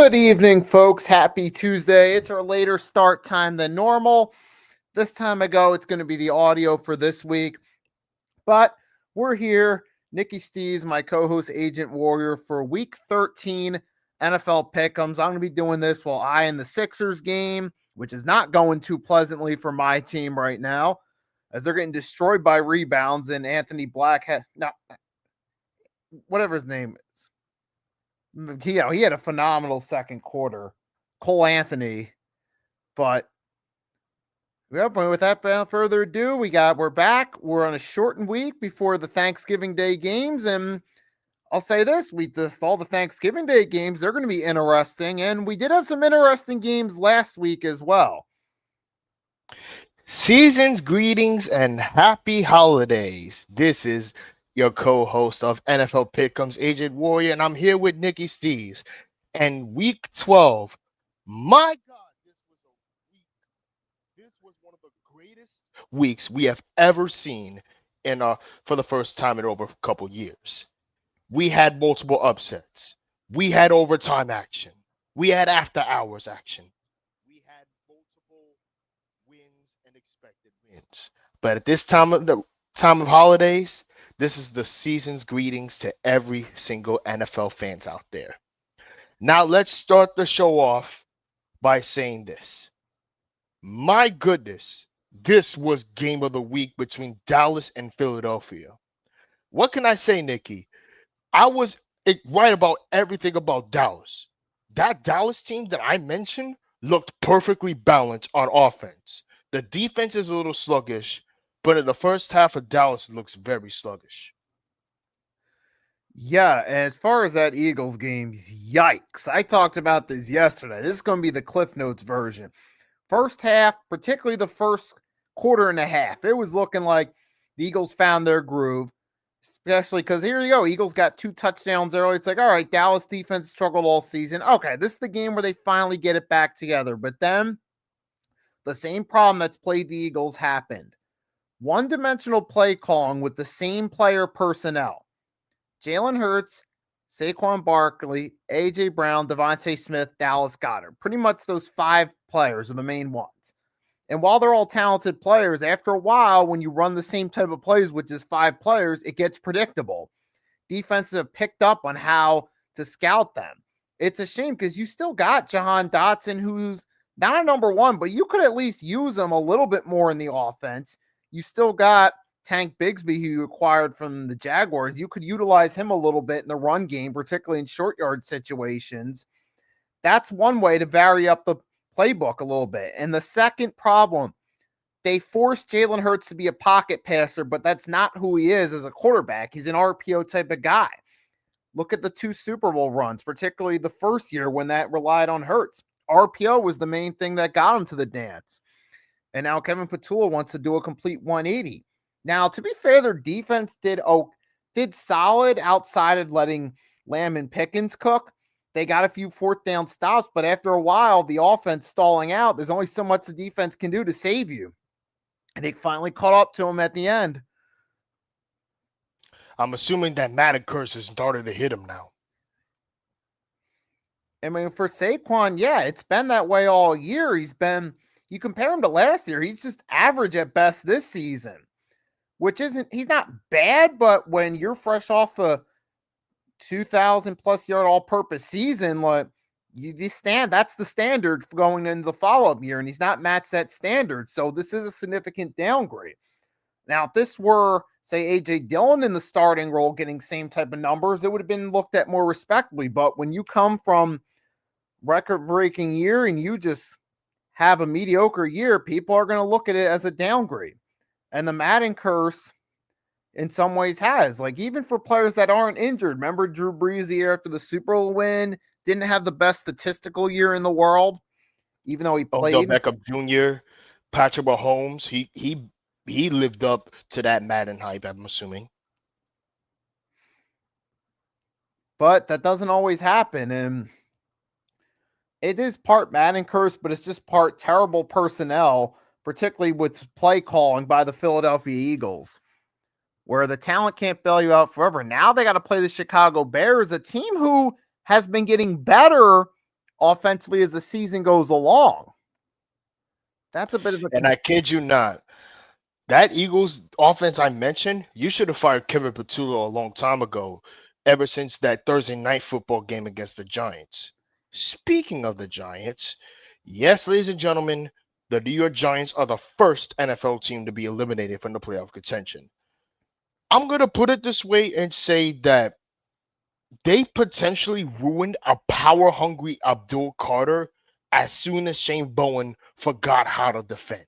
Good evening, folks. Happy Tuesday. It's our later start time than normal. This time ago, it's going to be the audio for this week, but we're here. Nikki Stees, my co-host Agent Warrior, for Week 13 NFL Pick'ems. I'm going to be doing this while eyeing the Sixers game, which is not going too pleasantly for my team right now, as they're getting destroyed by rebounds. And Anthony Blackhead, whatever his name is, he had a phenomenal second quarter. Cole Anthony, but yep, without further ado, we're back. We're on a shortened week before the Thanksgiving Day games, and I'll say this: all the Thanksgiving Day games, they're going to be interesting, and we did have some interesting games last week as well. Season's greetings and happy holidays. This is your co-host of NFL Pick'ems, Agent Warrior, and I'm here with Nikki Stees. And week 12, my God, this was one of the greatest weeks we have ever seen for the first time in over a couple years. We had multiple upsets. We had overtime action. We had after hours action. We had multiple wins and expected wins. But at this time of holidays, this is the season's greetings to every single NFL fans out there. Now let's start the show off by saying this. My goodness, this was game of the week between Dallas and Philadelphia. What can I say, Nikki? I was right about everything about Dallas. That Dallas team that I mentioned looked perfectly balanced on offense. The defense is a little sluggish, but in the first half of Dallas looks very sluggish. Yeah, as far as that Eagles game, yikes. I talked about this yesterday. This is going to be the Cliff Notes version. First half, particularly the first quarter and a half, it was looking like the Eagles found their groove, especially because here you go. Eagles got 2 touchdowns early. It's like, all right, Dallas defense struggled all season. Okay, this is the game where they finally get it back together. But then the same problem that's plagued the Eagles happened. One-dimensional play calling with the same player personnel. Jalen Hurts, Saquon Barkley, A.J. Brown, Devontae Smith, Dallas Goedert. Pretty much those 5 players are the main ones. And while they're all talented players, after a while, when you run the same type of plays, which is 5 players, it gets predictable. Defenses have picked up on how to scout them. It's a shame because you still got Jahan Dotson, who's not a number 1, but you could at least use him a little bit more in the offense. You still got Tank Bigsby, who you acquired from the Jaguars. You could utilize him a little bit in the run game, particularly in short yard situations. That's one way to vary up the playbook a little bit. And the second problem, they forced Jalen Hurts to be a pocket passer, but that's not who he is as a quarterback. He's an RPO type of guy. Look at the 2 Super Bowl runs, particularly the first year when that relied on Hurts. RPO was the main thing that got him to the dance. And now Kevin Patullo wants to do a complete 180. Now, to be fair, their defense did solid outside of letting Lamb and Pickens cook. They got a few 4th down stops, but after a while, the offense stalling out, there's only so much the defense can do to save you. And they finally caught up to him at the end. I'm assuming that Madden curse has started to hit him now. I mean, for Saquon, yeah, it's been that way all year. You compare him to last year, he's just average at best this season, which he's not bad, but when you're fresh off a 2,000 plus yard all purpose season, like that's the standard for going into the follow-up year, and he's not matched that standard. So this is a significant downgrade. Now, if this were, say, AJ Dillon in the starting role getting same type of numbers, it would have been looked at more respectfully. But when you come from record-breaking year and you just have a mediocre year, people are going to look at it as a downgrade. And the Madden curse in some ways has, like, even for players that aren't injured. Remember Drew Brees the year after the Super Bowl win? Didn't have the best statistical year in the world, even though he played. Odell Beckham Jr., Patrick Mahomes, he lived up to that Madden hype, I'm assuming. But that doesn't always happen, and it is part Madden curse, but it's just part terrible personnel, particularly with play calling by the Philadelphia Eagles, where the talent can't bail you out forever. Now they got to play the Chicago Bears, a team who has been getting better offensively as the season goes along. That's a bit of a And I kid you not, that Eagles offense I mentioned, you should have fired Kevin Patullo a long time ago, ever since that Thursday night football game against the Giants. Speaking of the Giants, yes, ladies and gentlemen, the New York Giants are the first NFL team to be eliminated from the playoff contention. I'm going to put it this way and say that they potentially ruined a power hungry Abdul Carter as soon as Shane Bowen forgot how to defend.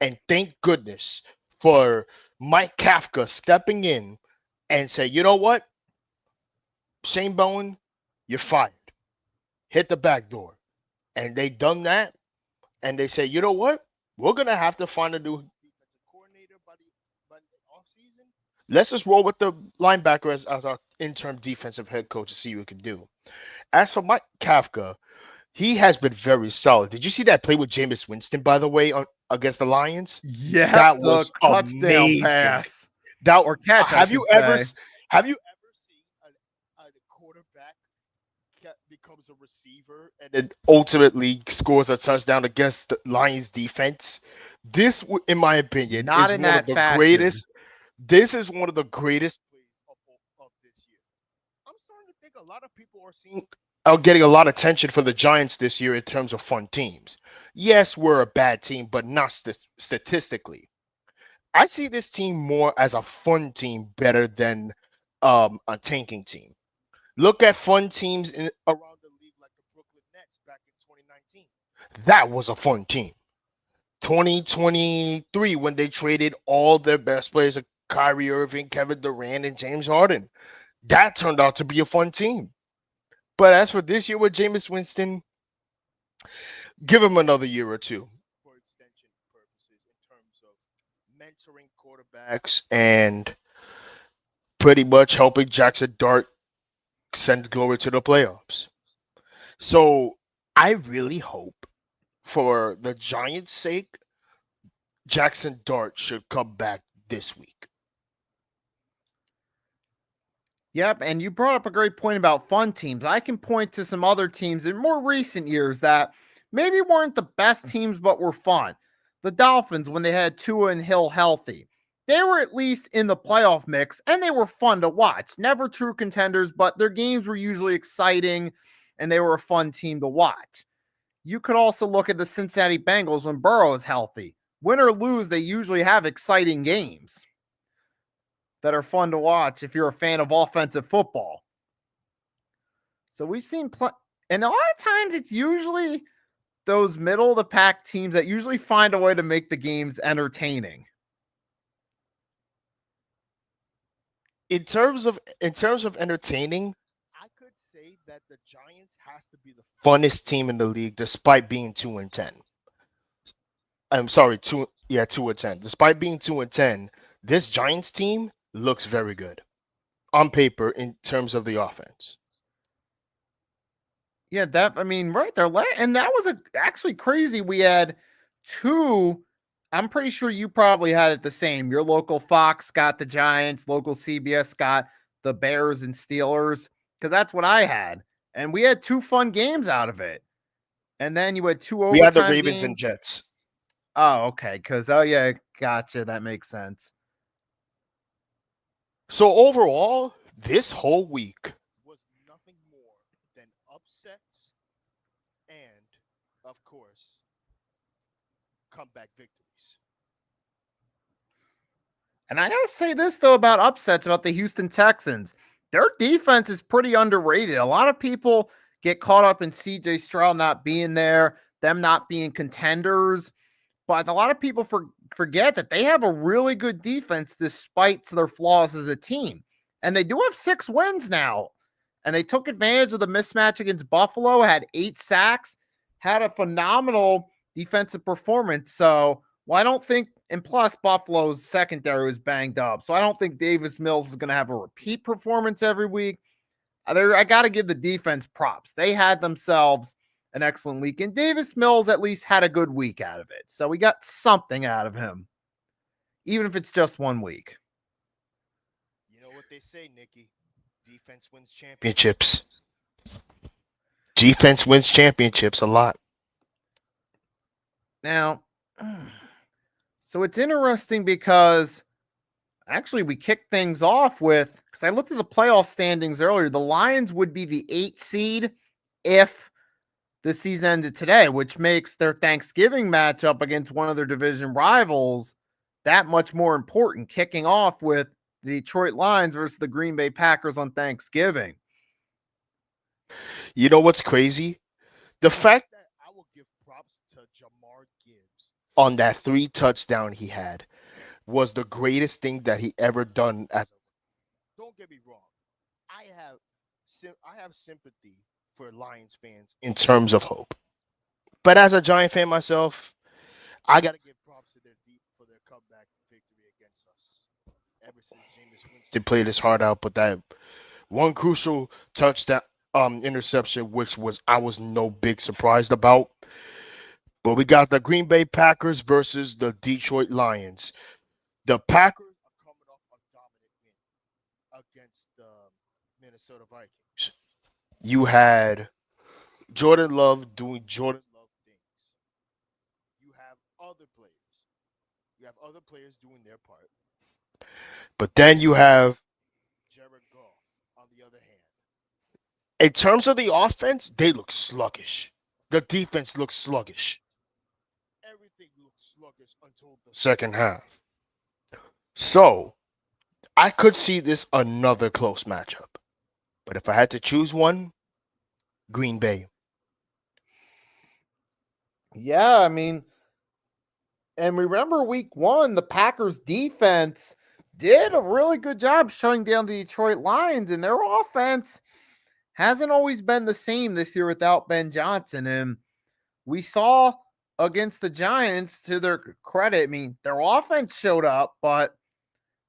And thank goodness for Mike Kafka stepping in and say, you know what, Shane Bowen, you're fired. Hit the back door. And they done that. And they say, you know what, we're gonna have to find a new defensive coordinator by the offseason. Let's just roll with the linebacker as our interim defensive head coach to see what we can do. As for Mike Kafka, he has been very solid. Did you see that play with Jameis Winston, by the way, against the Lions? yeah, That the was touchdown amazing. pass That or catch, I have should you ever say. have you ever seen a quarterback becomes a receiver and then ultimately scores a touchdown against the Lions defense? This, in my opinion, Not is in one of that the fashion. greatest. This is one of the greatest plays of this year. I'm starting to think a lot of people are getting a lot of attention for the Giants this year in terms of fun teams. Yes, we're a bad team, but not statistically. I see this team more as a fun team better than a tanking team. Look at fun teams around the league like the Brooklyn Nets back in 2019. That was a fun team. 2023 when they traded all their best players, like Kyrie Irving, Kevin Durant, and James Harden. That turned out to be a fun team. But as for this year with Jameis Winston, give him another year or two for extension purposes in terms of mentoring quarterbacks and pretty much helping Jackson Dart send glory to the playoffs. So I really hope, for the Giants' sake, Jackson Dart should come back this week. Yep, and you brought up a great point about fun teams. I can point to some other teams in more recent years that maybe weren't the best teams, but were fun. The Dolphins, when they had Tua and Hill healthy, they were at least in the playoff mix and they were fun to watch. Never true contenders, but their games were usually exciting and they were a fun team to watch. You could also look at the Cincinnati Bengals when Burrow is healthy. Win or lose, they usually have exciting games that are fun to watch if you're a fan of offensive football. So we've seen, and a lot of times it's usually those middle of the pack teams that usually find a way to make the games entertaining. In terms of entertaining, I could say that the Giants has to be the funnest team in the league, despite being 2-10. I'm sorry, 2-10. Despite being 2-10, this Giants team looks very good on paper in terms of the offense. Yeah, that I mean, right there, and that was actually crazy. We had two. I'm pretty sure you probably had it the same. Your local Fox got the Giants, local CBS got the Bears and Steelers, because that's what I had, and we had two fun games out of it. And then you had two We had the overtime Ravens and games. Jets. Oh, okay. Because yeah, gotcha. That makes sense. So overall, this whole week was nothing more than upsets and, of course, comeback victories. And I gotta say this though about upsets about the Houston Texans. Their defense is pretty underrated. A lot of people get caught up in CJ Stroud not being there, them not being contenders. But a lot of people forget that they have a really good defense despite their flaws as a team. And they do have 6 wins now. And they took advantage of the mismatch against Buffalo, had 8 sacks, had a phenomenal defensive performance. So, well, I don't think, and plus Buffalo's secondary was banged up. So I don't think Davis Mills is going to have a repeat performance every week. I got to give the defense props. They had themselves an excellent week. And Davis Mills at least had a good week out of it. So we got something out of him, even if it's just 1 week. You know what they say, Nikki? Defense wins championships. Defense wins championships a lot. Now, so it's interesting because actually we kicked things off with, because I looked at the playoff standings earlier, the Lions would be the 8th seed if the season ended today, which makes their Thanksgiving matchup against one of their division rivals that much more important, kicking off with the Detroit Lions versus the Green Bay Packers on Thanksgiving. You know what's crazy? The fact that I will give props to Jamar Gibbs on that 3 touchdown he had was the greatest thing that he ever done. Don't get me wrong, I have sympathy for Lions fans in terms of hope, but as a Giant fan myself, I gotta give props to their deep for their comeback victory against us. Ever since Jameis Winston played his heart out, but that one crucial touchdown interception, which I was no big surprised about. But we got the Green Bay Packers versus the Detroit Lions. The Packers are coming off a dominant win against the Minnesota Vikings. You had Jordan Love doing Jordan Love things. You have other players. You have other players doing their part. But then you have Jared Goff on the other hand. In terms of the offense, they look sluggish. The defense looks sluggish. Everything looks sluggish until the second half. So, I could see this another close matchup. But if I had to choose one, Green Bay. Yeah, I mean, and remember week 1, the Packers defense did a really good job shutting down the Detroit Lions, and their offense hasn't always been the same this year without Ben Johnson. And we saw against the Giants, to their credit, I mean, their offense showed up, but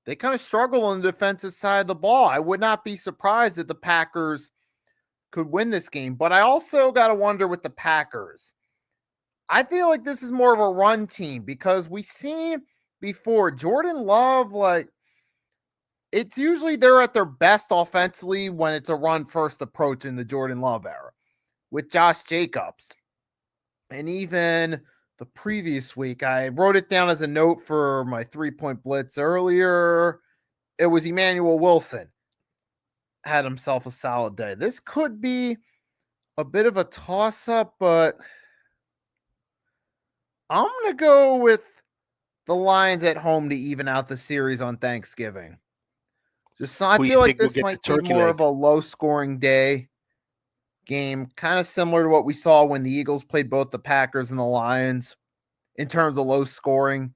they kind of struggle on the defensive side of the ball. I would not be surprised if the Packers could win this game. But I also got to wonder with the Packers. I feel like this is more of a run team because we've seen before Jordan Love, like, it's usually they're at their best offensively when it's a run first approach in the Jordan Love era with Josh Jacobs. And even the previous week, I wrote it down as a note for my 3-point blitz earlier. It was Emmanuel Wilson had himself a solid day. This could be a bit of a toss up, but I'm going to go with the Lions at home to even out the series on Thanksgiving. Just so I feel like this might be more of a low scoring day game, kind of similar to what we saw when the Eagles played both the Packers and the Lions in terms of low scoring.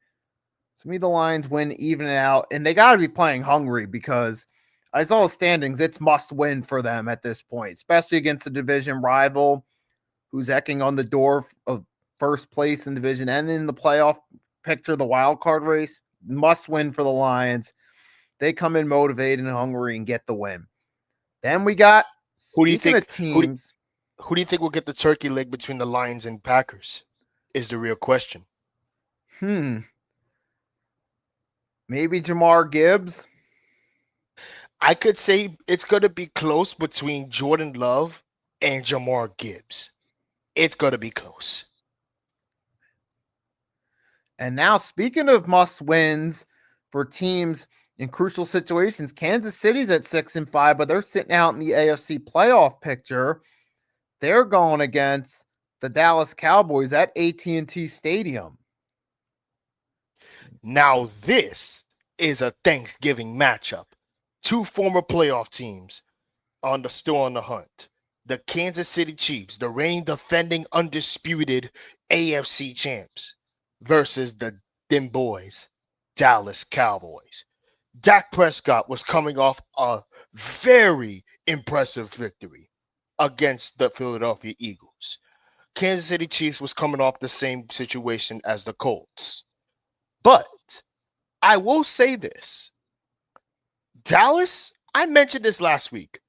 To me, the Lions win, even it out, and they got to be playing hungry because I saw the standings. It's must win for them at this point, especially against a division rival who's ecking on the door of first place in the division and in the playoff picture, the wild card race. Must win for the Lions. They come in motivated and hungry and get the win. Then we got, who do you think teams. Who do you think will get the turkey leg between the Lions and Packers? Is the real question. Maybe Jamar Gibbs. I could say it's going to be close between Jordan Love and Jamar Gibbs. It's going to be close. And now, speaking of must wins for teams in crucial situations, Kansas City's at 6-5, but they're sitting out in the AFC playoff picture. They're going against the Dallas Cowboys at AT&T Stadium. Now, this is a Thanksgiving matchup. 2 former playoff teams still on the hunt. The Kansas City Chiefs, the reigning defending undisputed AFC champs, versus them boys, Dallas Cowboys. Dak Prescott was coming off a very impressive victory against the Philadelphia Eagles. Kansas City Chiefs was coming off the same situation as the Colts. But I will say this. Dallas, I mentioned this last week.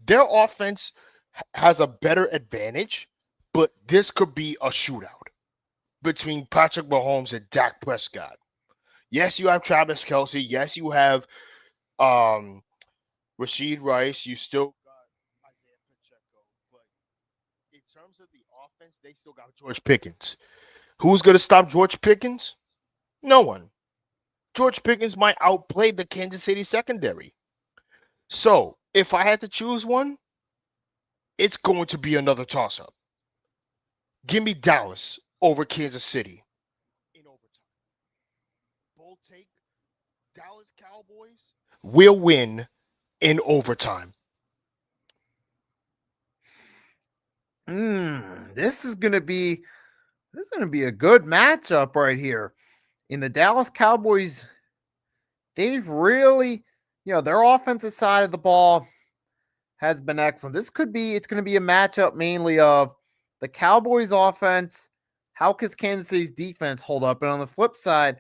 Their offense has a better advantage, but this could be a shootout between Patrick Mahomes and Dak Prescott. Yes, you have Travis Kelce. Yes, you have Rashid Rice. You still got Isaiah Pacheco. But it's they still got George Pickens. Who's going to stop George Pickens? No one. George Pickens might outplay the Kansas City secondary. So, if I had to choose one, it's going to be another toss-up. Give me Dallas over Kansas City in overtime. Bold take, Dallas Cowboys will win in overtime. This is gonna be a good matchup right here. In the Dallas Cowboys, they've really, their offensive side of the ball has been excellent. It's going to be a matchup mainly of the Cowboys offense. How can Kansas City's defense hold up? And on the flip side,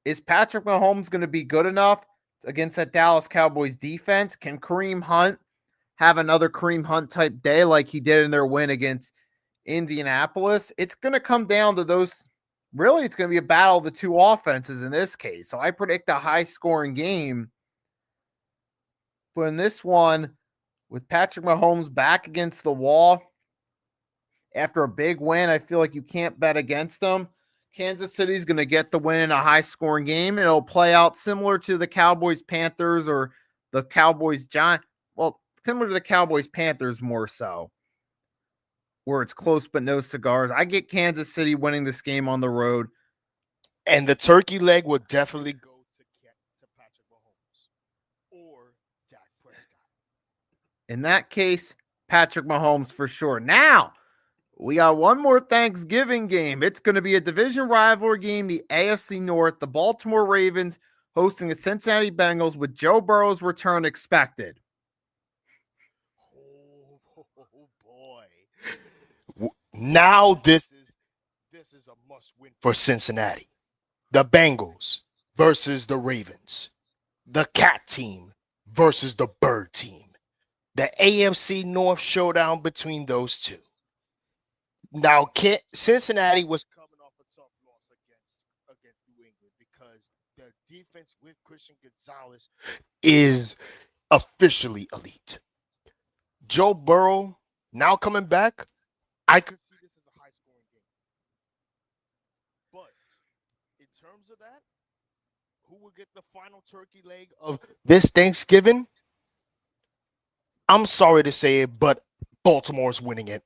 is Patrick Mahomes going to be good enough against that Dallas Cowboys defense? Can Kareem Hunt have another Kareem Hunt type day like he did in their win against Indianapolis? It's going to come down to those. Really, it's going to be a battle of the two offenses in this case. So I predict a high-scoring game. But in this one, with Patrick Mahomes back against the wall after a big win, I feel like you can't bet against them. Kansas City's going to get the win in a high-scoring game, and it'll play out similar to the Cowboys-Panthers or the Cowboys-Giants. Well, similar to the Cowboys-Panthers more so, where it's close but no cigars. I get Kansas City winning this game on the road. And the turkey leg will definitely go to Patrick Mahomes or Dak Prescott. In that case, Patrick Mahomes for sure. Now, we got one more Thanksgiving game. It's going to be a division rivalry game, the AFC North, the Baltimore Ravens hosting the Cincinnati Bengals with Joe Burrow's return expected. Oh boy. Now this is a must-win for Cincinnati. The Bengals versus the Ravens. The Cat team versus the Bird team. The AFC North showdown between those two. Now, Cincinnati was coming off a tough loss against New England because their defense with Christian Gonzalez is officially elite. Joe Burrow now coming back, I could see this as a high-scoring game. But in terms of that, who will get the final turkey leg of this Thanksgiving? I'm sorry to say it, but Baltimore's winning it.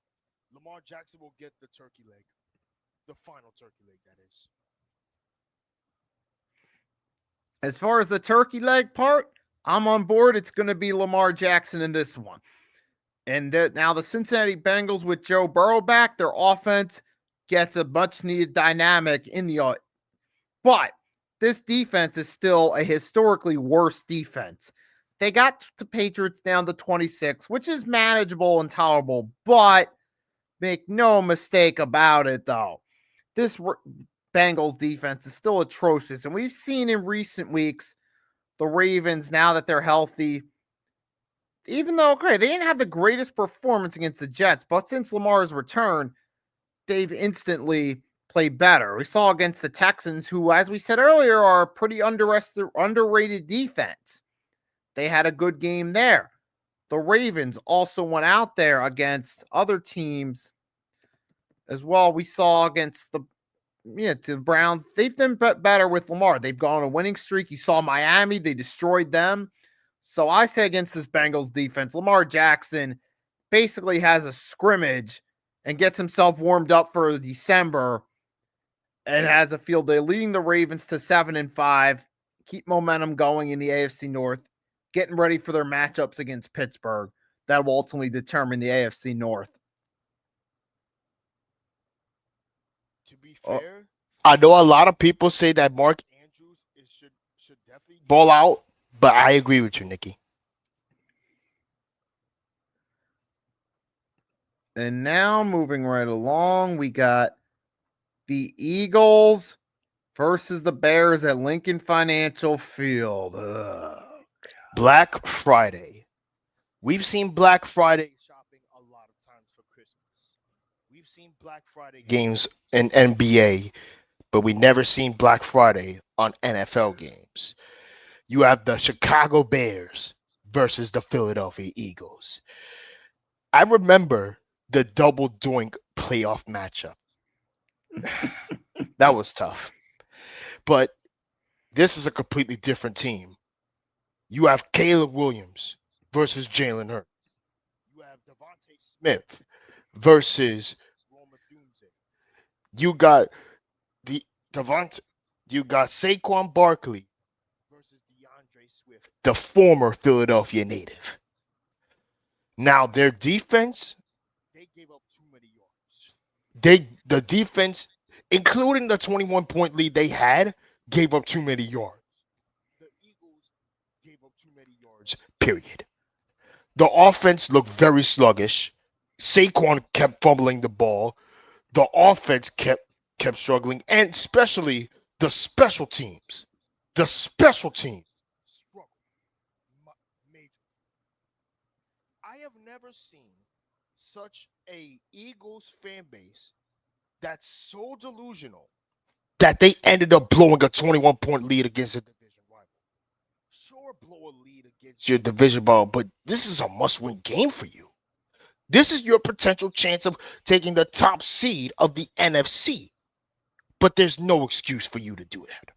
Lamar Jackson will get the turkey leg. The final turkey leg, that is. As far as the turkey leg part, I'm on board. It's going to be Lamar Jackson in this one. And now the Cincinnati Bengals with Joe Burrow back, their offense gets a much-needed dynamic in the but this defense is still a historically worse defense. They got the Patriots down to 26, which is manageable and tolerable, but make no mistake about it, though. This Bengals defense is still atrocious, and we've seen in recent weeks the Ravens, now that they're healthy, even though, okay, they didn't have the greatest performance against the Jets, but since Lamar's return, they've instantly played better. We saw against the Texans, who, as we said earlier, are a pretty underrated defense. They had a good game there. The Ravens also went out there against other teams as well. We saw against the Browns. They've done better with Lamar. They've gone on a winning streak. You saw Miami. They destroyed them. So I say against this Bengals defense, Lamar Jackson basically has a scrimmage and gets himself warmed up for December and has a field day, leading the Ravens to 7-5. Keep momentum going in the AFC North, getting ready for their matchups against Pittsburgh. That will ultimately determine the AFC North. To be fair, I know a lot of people say that Mark Andrews should definitely ball out, but I agree with you, Nikki. And now moving right along, we got the Eagles versus the Bears at Lincoln Financial Field. Black Friday. We've seen Black Friday shopping a lot of times for Christmas. We've seen Black Friday games in NBA, but we never seen Black Friday on NFL games. You have the Chicago Bears versus the Philadelphia Eagles. I remember the double doink playoff matchup. That was tough. But this is a completely different team. You have Caleb Williams versus Jalen Hurts. You have Devontae Smith versus Roma Dunze. You got the Devontae. You got Saquon Barkley versus DeAndre Swift, the former Philadelphia native. Now their defense, they gave up too many yards. The defense, including the 21-point lead they had, gave up too many yards. The Eagles gave up too many yards. Period. The offense looked very sluggish. Saquon kept fumbling the ball. The offense kept struggling, and especially the special teams. The special teams struggled majorly. I have never seen such a Eagles fan base that's so delusional that they ended up blowing a 21-point lead against a division rival. Sure, blow a lead against your division rival, but this is a must-win game for you. This is your potential chance of taking the top seed of the NFC. But there's no excuse for you to do that.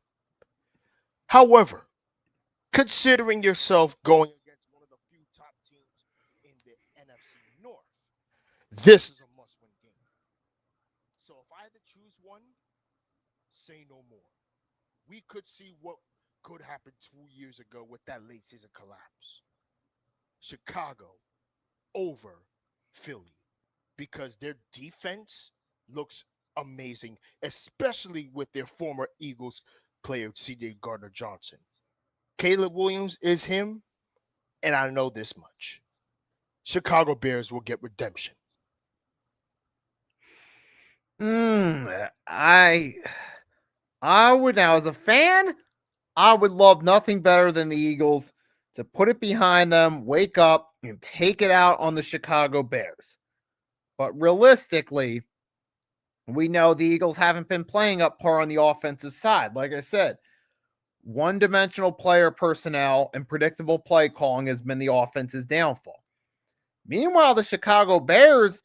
However, considering yourself going against one of the few top teams in the NFC North, this is a must-win game. So if I had to choose one, say no more. We could see what could happen 2 years ago with that late season collapse. Chicago over Philly because their defense looks amazing, especially with their former Eagles player CJ Gardner Johnson. Caleb Williams is him, and I know this much. Chicago Bears will get redemption. I would now as a fan, I would love nothing better than the Eagles to put it behind them, wake up, and take it out on the Chicago Bears. But realistically, we know the Eagles haven't been playing up par on the offensive side. Like I said, one-dimensional player personnel and predictable play calling has been the offense's downfall. Meanwhile, the Chicago Bears,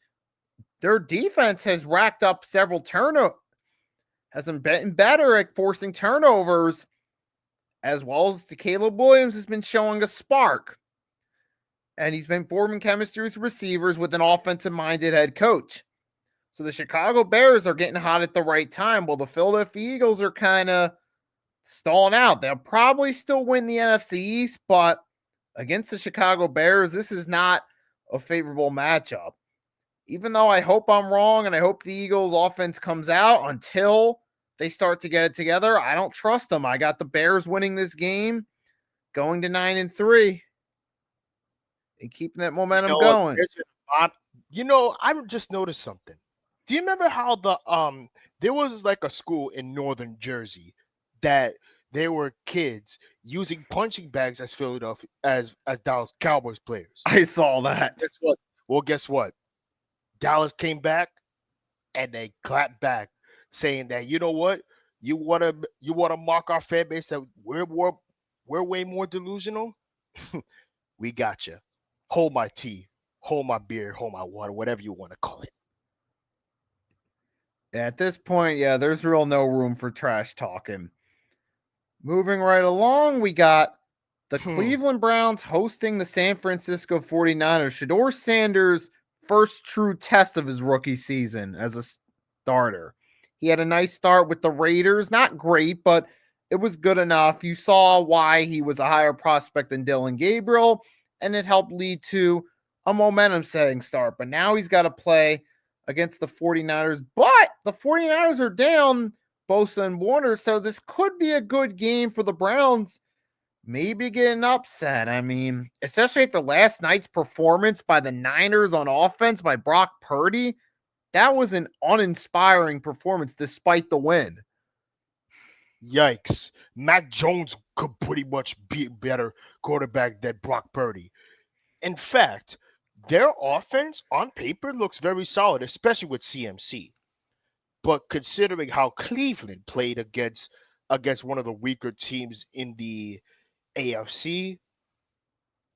their defense has racked up several turnovers, has been better at forcing turnovers, as well as Caleb Williams has been showing a spark. And he's been forming chemistry with receivers with an offensive-minded head coach. So the Chicago Bears are getting hot at the right time, while the Philadelphia Eagles are kind of stalling out. They'll probably still win the NFC East, but against the Chicago Bears, this is not a favorable matchup. Even though I hope I'm wrong and I hope the Eagles offense comes out, until they start to get it together, I don't trust them. I got the Bears winning this game, going to 9-3, and keeping that momentum going. I've just noticed something. Do you remember how there was like a school in northern Jersey that there were kids using punching bags as Philadelphia as Dallas Cowboys players? I saw that. Guess what? Well, guess what? Dallas came back and they clapped back, saying that you know what, you wanna mock our fan base that we're way more delusional. We got you. Hold my tea, hold my beer, hold my water, whatever you want to call it. At this point, yeah, there's real no room for trash talking. Moving right along, we got the Cleveland Browns hosting the San Francisco 49ers. Shedeur Sanders' first true test of his rookie season as a starter. He had a nice start with the Raiders. Not great, but it was good enough. You saw why he was a higher prospect than Dillon Gabriel, and it helped lead to a momentum-setting start. But now he's got to play against the 49ers. But the 49ers are down Bosa and Warner, so this could be a good game for the Browns. Maybe get an upset. I mean, especially after last night's performance by the Niners on offense by Brock Purdy. That was an uninspiring performance despite the win. Yikes. Mac Jones could pretty much be a better quarterback than Brock Purdy. In fact, their offense on paper looks very solid, especially with CMC. But considering how Cleveland played against one of the weaker teams in the AFC,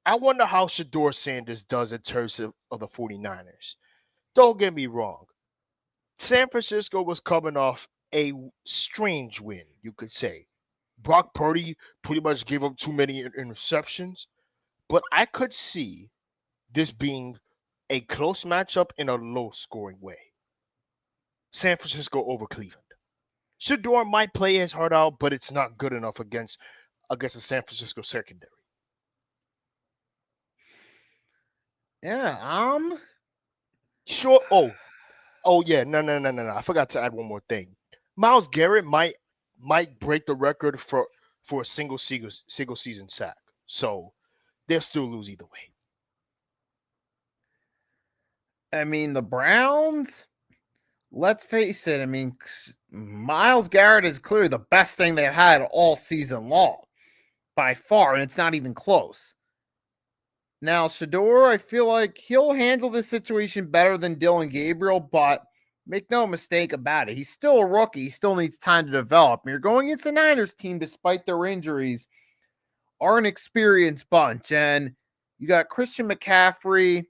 I wonder how Shedeur Sanders does in terms of the 49ers. Don't get me wrong. San Francisco was coming off a strange win, you could say. Brock Purdy pretty much gave up too many interceptions, but I could see this being a close matchup in a low scoring way. San Francisco over Cleveland. Shador might play his heart out, but it's not good enough against the San Francisco secondary. Yeah, Sure. Oh yeah. No. I forgot to add one more thing. Miles Garrett might break the record for a single season sack. So they'll still lose either way. I mean, the Browns, let's face it. I mean, Miles Garrett is clearly the best thing they've had all season long by far, and it's not even close. Now, Shador, I feel like he'll handle this situation better than Dylan Gabriel, but make no mistake about it. He's still a rookie. He still needs time to develop. And you're going against the Niners team, despite their injuries, are an experienced bunch. And you got Christian McCaffrey.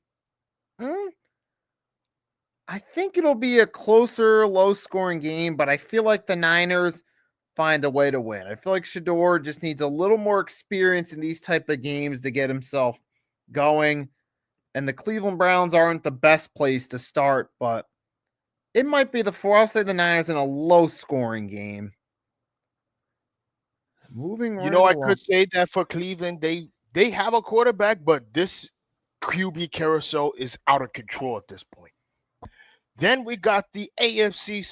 I think it'll be a closer, low-scoring game, but I feel like the Niners find a way to win. I feel like Shador just needs a little more experience in these type of games to get himself going. And the Cleveland Browns aren't the best place to start, but it might be I'll say the Niners in a low-scoring game. Moving right I along. could say that for Cleveland, they have a quarterback, but this QB carousel is out of control at this point. Then we got the AFC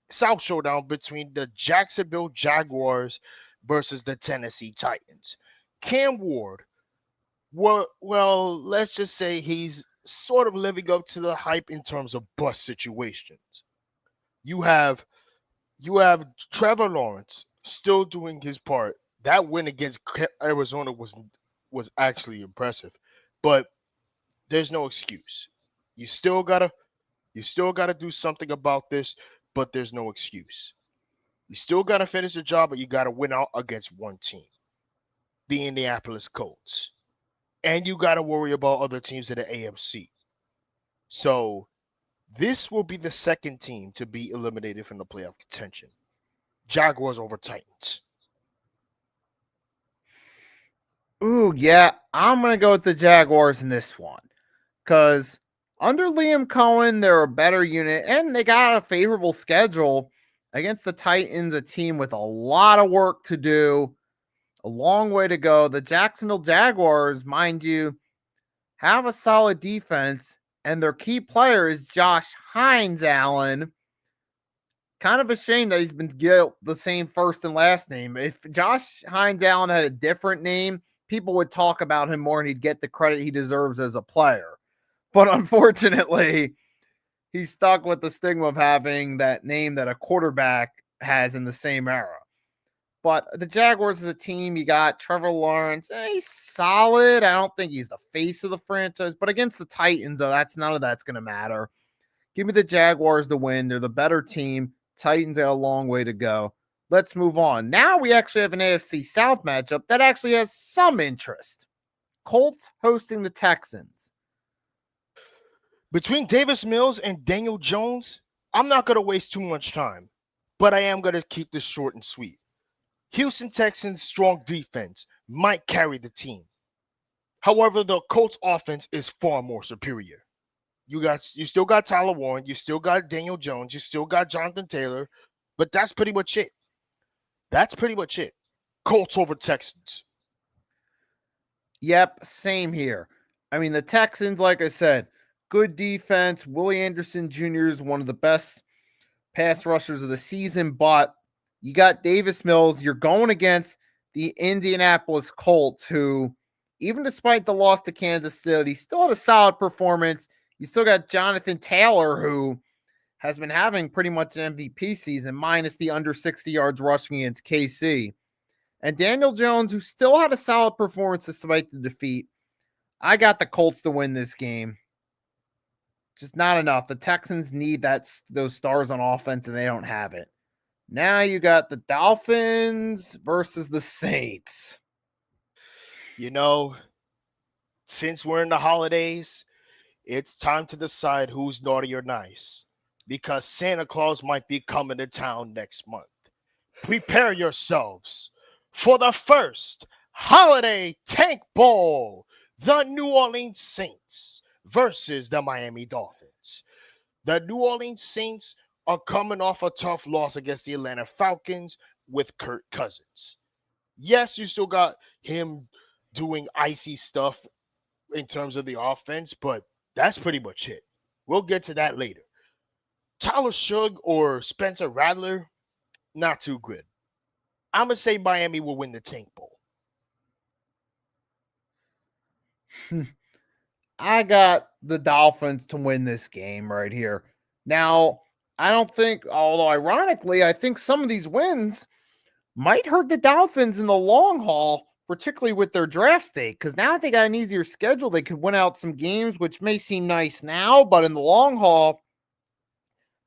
South showdown between the Jacksonville Jaguars versus the Tennessee Titans. Cam Ward, well, let's just say he's sort of living up to the hype in terms of bust situations. You have Trevor Lawrence still doing his part. That win against Arizona was actually impressive, but there's no excuse. You still gotta do something about this, but there's no excuse. You still gotta finish the job, but you gotta win out against one team, the Indianapolis Colts, and you gotta worry about other teams in the AFC. So this will be the second team to be eliminated from the playoff contention. Jaguars over Titans. Ooh, yeah, I'm going to go with the Jaguars in this one because under Liam Cohen, they're a better unit and they got a favorable schedule against the Titans, a team with a lot of work to do, a long way to go. The Jacksonville Jaguars, mind you, have a solid defense, and their key player is Josh Hines Allen. Kind of a shame that he's been gilt the same first and last name. If Josh Hines Allen had a different name, people would talk about him more and he'd get the credit he deserves as a player. But unfortunately, he's stuck with the stigma of having that name that a quarterback has in the same era. But the Jaguars as a team, you got Trevor Lawrence. He's solid. I don't think he's the face of the franchise. But against the Titans, though, none of that's going to matter. Give me the Jaguars to win. They're the better team. Titans got a long way to go. Let's move on. Now we actually have an AFC South matchup that actually has some interest. Colts hosting the Texans. Between Davis Mills and Daniel Jones, I'm not going to waste too much time, but I am going to keep this short and sweet. Houston Texans' strong defense might carry the team. However, the Colts' offense is far more superior. You still got Tyler Warren, you still got Daniel Jones, you still got Jonathan Taylor, but that's pretty much it. Colts over Texans. Yep, same here. I mean, the Texans, like I said, good defense. Willie Anderson Jr. is one of the best pass rushers of the season, but you got Davis Mills. You're going against the Indianapolis Colts, who, even despite the loss to Kansas City, still had a solid performance. You still got Jonathan Taylor, who has been having pretty much an MVP season, minus the under 60 yards rushing against KC. And Daniel Jones, who still had a solid performance despite the defeat. I got the Colts to win this game. Just not enough. The Texans need those stars on offense, and they don't have it. Now you got the Dolphins versus the Saints. Since we're in the holidays, It's time to decide who's naughty or nice because Santa Claus might be coming to town next month. Prepare yourselves for the first holiday tank bowl. The New Orleans Saints versus the Miami Dolphins. The New Orleans Saints are coming off a tough loss against the Atlanta Falcons with Kirk Cousins. Yes, you still got him doing icy stuff in terms of the offense, but that's pretty much it. We'll get to that later. Tyler Shug or Spencer Rattler, not too good. I'm gonna say Miami will win the Tank Bowl. I got the Dolphins to win this game right here. Now, I don't think, although ironically, I think some of these wins might hurt the Dolphins in the long haul, particularly with their draft stake, because now that they got an easier schedule, they could win out some games, which may seem nice now, but in the long haul,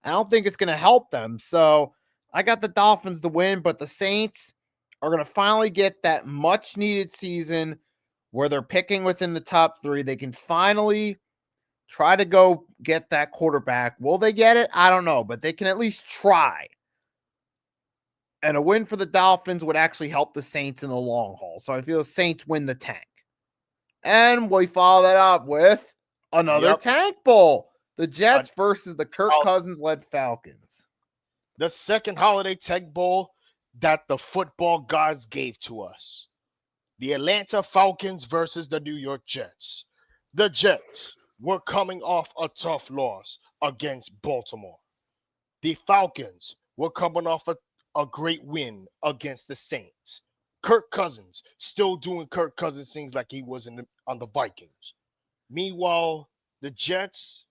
I don't think it's going to help them. So I got the Dolphins to win, but the Saints are going to finally get that much needed season where they're picking within the top 3. They can finally try to go get that quarterback. Will they get it? I don't know, but they can at least try. And a win for the Dolphins would actually help the Saints in the long haul. So I feel the Saints win the tank. And we follow that up with another tank bowl. The Jets versus the Kirk Cousins-led Falcons. The second holiday tank bowl that the football gods gave to us. The Atlanta Falcons versus the New York Jets. The Jets were coming off a tough loss against Baltimore. The Falcons were coming off a great win against the Saints. Kirk Cousins still doing Kirk Cousins things like he was on the Vikings. Meanwhile, the Jets,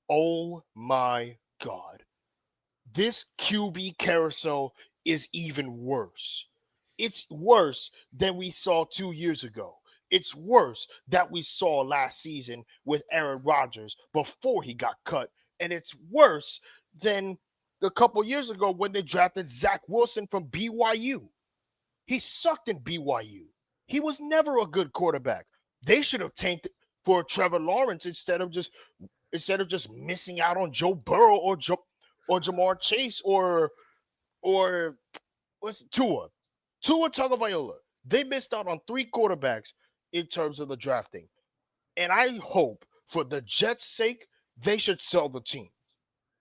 oh my God. This QB carousel is even worse. It's worse than we saw 2 years ago. It's worse that we saw last season with Aaron Rodgers before he got cut. And it's worse than a couple years ago when they drafted Zach Wilson from BYU. He sucked in BYU. He was never a good quarterback. They should have tanked for Trevor Lawrence instead of just missing out on Joe Burrow or Jamar Chase or what's Tua Tagovailoa. They missed out on 3 quarterbacks in terms of the drafting. And I hope for the Jets' sake, they should sell the team.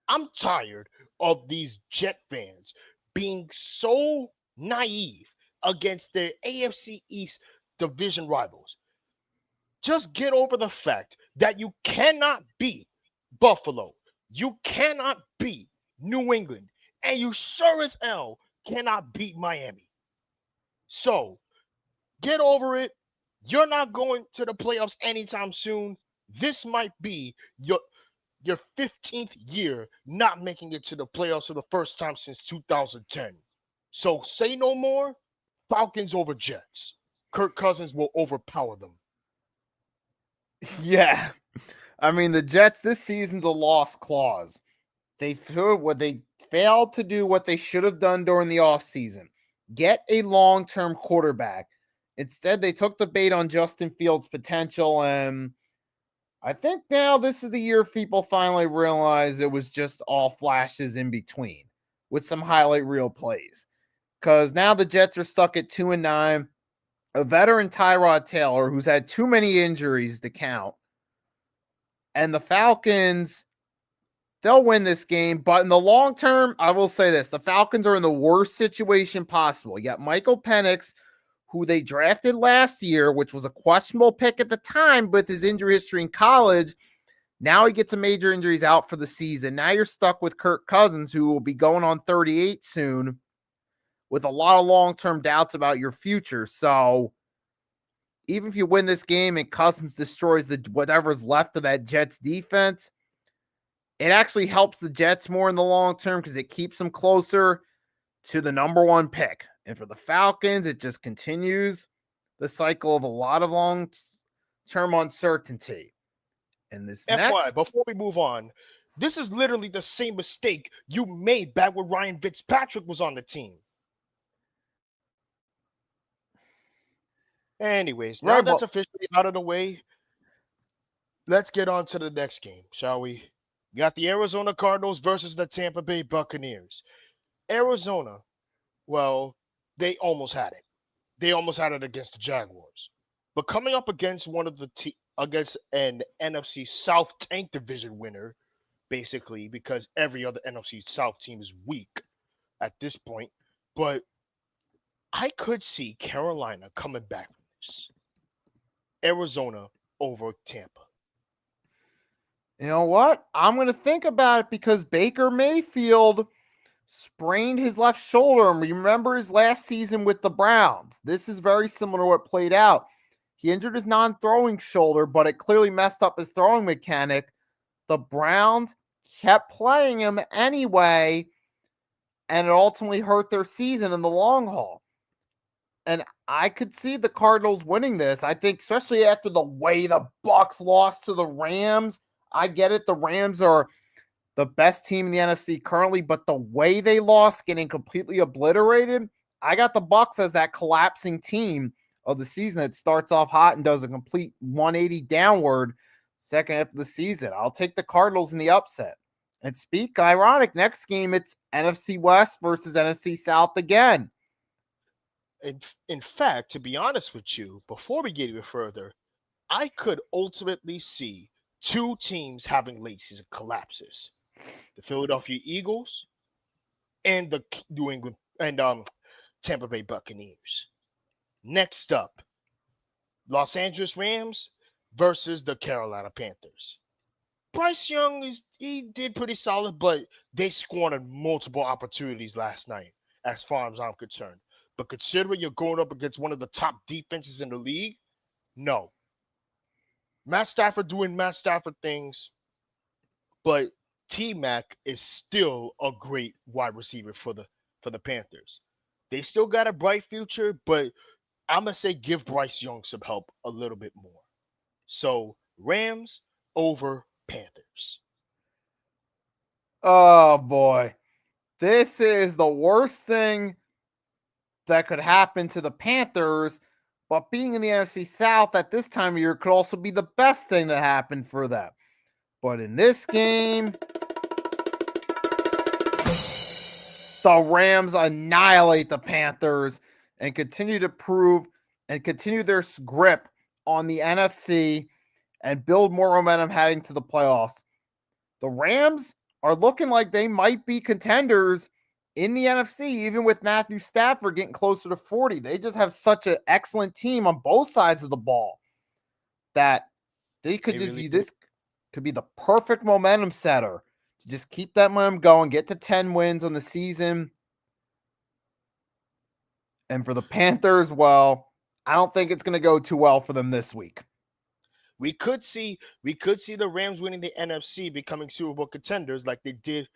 I'm tired of these Jet fans being so naive against their AFC East division rivals. Just get over the fact that you cannot beat Buffalo. You cannot beat New England. And you sure as hell cannot beat Miami. So, get over it. You're not going to the playoffs anytime soon. This might be your 15th year not making it to the playoffs for the first time since 2010. So say no more. Falcons over Jets. Kirk Cousins will overpower them. Yeah. I mean, the Jets this season's a lost clause. They failed to do what they should have done during the offseason. Get a long-term quarterback. Instead, they took the bait on Justin Fields' potential, and I think now this is the year people finally realize it was just all flashes in between with some highlight reel plays. Because now the Jets are stuck at 2-9. A veteran Tyrod Taylor, who's had too many injuries to count. And the Falcons, they'll win this game. But in the long term, I will say this. The Falcons are in the worst situation possible. You got Michael Penix, who they drafted last year, which was a questionable pick at the time with his injury history in college. Now he gets some major injuries out for the season. Now you're stuck with Kirk Cousins, who will be going on 38 soon, with a lot of long-term doubts about your future. So even if you win this game and Cousins destroys whatever's left of that Jets defense, it actually helps the Jets more in the long term because it keeps them closer to the number 1 pick. And for the Falcons, it just continues the cycle of a lot of long-term uncertainty. And this FYI, before we move on, this is literally the same mistake you made back when Ryan Fitzpatrick was on the team. Anyways, now that's officially out of the way, let's get on to the next game, shall we? We got the Arizona Cardinals versus the Tampa Bay Buccaneers. Arizona, well, they almost had it. They almost had it against the Jaguars. But coming up against against an NFC South tank division winner, basically, because every other NFC South team is weak at this point. But I could see Carolina coming back from this. Arizona over Tampa. You know what? I'm going to think about it because Baker Mayfield sprained his left shoulder. And remember his last season with the Browns. This is very similar to what played out. He injured his non-throwing shoulder, but it clearly messed up his throwing mechanic. The Browns kept playing him anyway, and it ultimately hurt their season in the long haul. And I could see the Cardinals winning this. I think, especially after the way the Bucs lost to the Rams. I get it. The Rams are the best team in the NFC currently, but the way they lost, getting completely obliterated, I got the Bucs as that collapsing team of the season that starts off hot and does a complete 180 downward second half of the season. I'll take the Cardinals in the upset. And speak ironic, next game it's NFC West versus NFC South again. In fact, to be honest with you, before we get even further, I could ultimately see two teams having late season collapses: the Philadelphia Eagles and the New England and Tampa Bay Buccaneers. Next up, Los Angeles Rams versus the Carolina Panthers. Bryce Young he did pretty solid, but they squandered multiple opportunities last night, as far as I'm concerned. But considering you're going up against one of the top defenses in the league, no. Matt Stafford doing Matt Stafford things, but T Mac is still a great wide receiver for the Panthers. They still got a bright future, but I'm gonna say give Bryce Young some help a little bit more. So Rams over Panthers. Oh boy. This is the worst thing that could happen to the Panthers, but being in the NFC South at this time of year could also be the best thing that happened for them. But in this game, the Rams annihilate the Panthers and continue to prove and continue their grip on the NFC and build more momentum heading to the playoffs. The Rams are looking like they might be contenders in the NFC, even with Matthew Stafford getting closer to 40. They just have such an excellent team on both sides of the ball that they could this could be the perfect momentum setter to just keep that momentum going, get to 10 wins on the season. And for the Panthers, well, I don't think it's going to go too well for them this week. We could see the Rams winning the NFC, becoming Super Bowl contenders like they did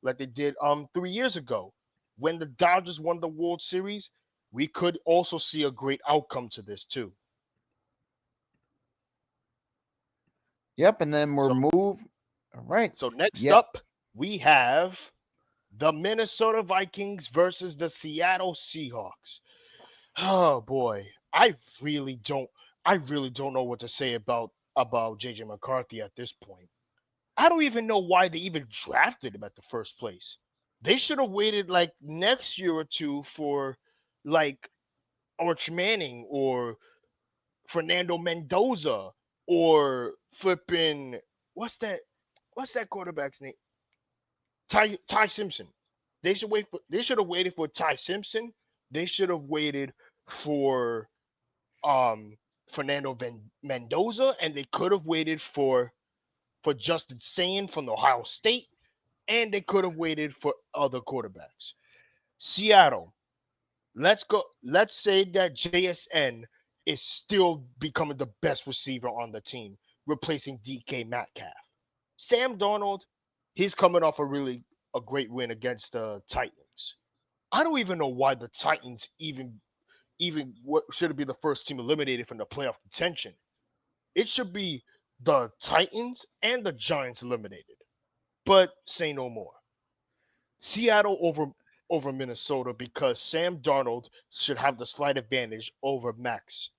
3 years ago when the Dodgers won the World Series. We could also see a great outcome to this too. Yep, and then we're moved. All right. So next up, we have the Minnesota Vikings versus the Seattle Seahawks. Oh boy, I really don't know what to say about JJ McCarthy at this point. I don't even know why they even drafted him at the first place. They should have waited like next year or two for like Arch Manning or Fernando Mendoza or flipping what's that quarterback's name? Ty Simpson. They should have waited for Ty Simpson. They should have waited for Fernando Mendoza, and they could have waited for Justin Sand from Ohio State, and they could have waited for other quarterbacks. Seattle, let's say that JSN is still becoming the best receiver on the team, replacing DK Metcalf. Sam Darnold, he's coming off a great win against the Titans. I don't even know why the Titans even what should be the first team eliminated from the playoff contention. It should be the Titans and the Giants eliminated. But say no more. Seattle over Minnesota because Sam Darnold should have the slight advantage over Max.